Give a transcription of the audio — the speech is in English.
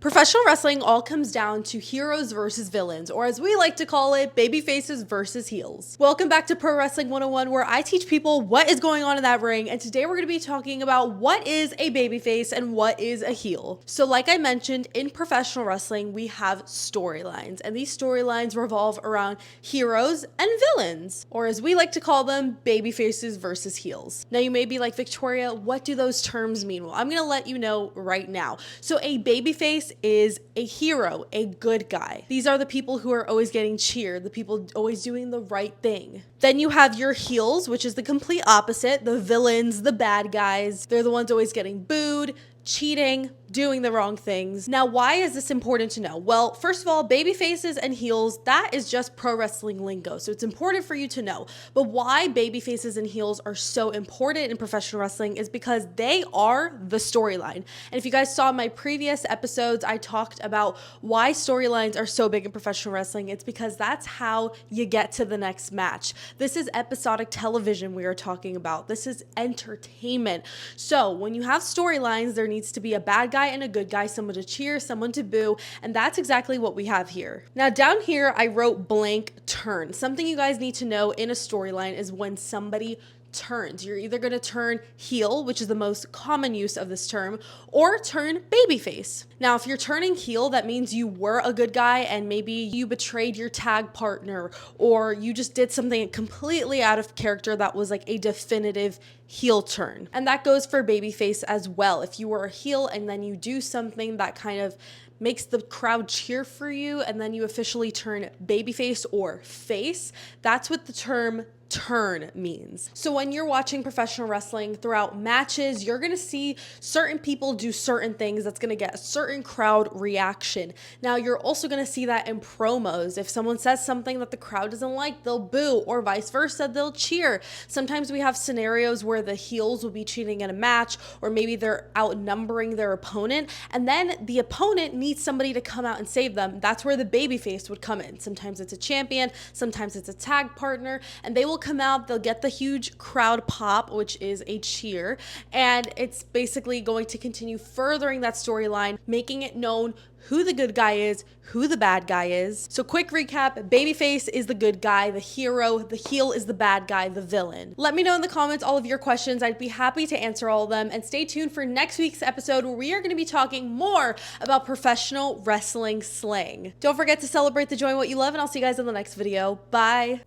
Professional wrestling all comes down to heroes versus villains, or as we like to call it, baby faces versus heels. Welcome back to Pro Wrestling 101, where I teach people what is going on in that ring, and today we're going to be talking about what is a baby face and what is a heel. So like I mentioned, in professional wrestling, we have storylines, and these storylines revolve around heroes and villains, or as we like to call them, baby faces versus heels. Now you may be like, Victoria, what do those terms mean? Well, I'm going to let you know right now. So a baby face is a hero, a good guy. These are the people who are always getting cheered, the people always doing the right thing. Then you have your heels, which is the complete opposite, the villains, the bad guys. They're the ones always getting booed, cheating, doing the wrong things. Now, why is this important to know? Well, first of all, baby faces and heels, that is just pro wrestling lingo. So it's important for you to know. But why baby faces and heels are so important in professional wrestling is because they are the storyline. And if you guys saw my previous episodes, I talked about why storylines are so big in professional wrestling. It's because that's how you get to the next match. This is episodic television we are talking about. This is entertainment. So when you have storylines, there needs to be a bad guy and a good guy, someone to cheer, someone to boo, and that's exactly what we have here. Now down here I wrote blank turn. Something you guys need to know in a storyline is when somebody turns. You're either going to turn heel, which is the most common use of this term, or turn babyface. Now, if you're turning heel, that means you were a good guy and maybe you betrayed your tag partner, or you just did something completely out of character that was like a definitive heel turn. And that goes for babyface as well. If you were a heel and then you do something that kind of makes the crowd cheer for you and then you officially turn babyface or face, that's what the term turn means. So when you're watching professional wrestling throughout matches, you're going to see certain people do certain things that's going to get a certain crowd reaction. Now you're also going to see that in promos. If someone says something that the crowd doesn't like, they'll boo, or vice versa, they'll cheer. Sometimes we have scenarios where the heels will be cheating in a match, or maybe they're outnumbering their opponent, and then the opponent needs somebody to come out and save them. That's where the babyface would come in. Sometimes it's a champion, sometimes it's a tag partner, and they will come out, they'll get the huge crowd pop, which is a cheer, and it's basically going to continue furthering that storyline, making it known who the good guy is, who the bad guy is. So quick recap, babyface is the good guy, the hero, the heel is the bad guy, the villain. Let me know in the comments all of your questions. I'd be happy to answer all of them, and stay tuned for next week's episode where we are going to be talking more about professional wrestling slang. Don't forget to celebrate the joy in what you love, and I'll see you guys in the next video. Bye.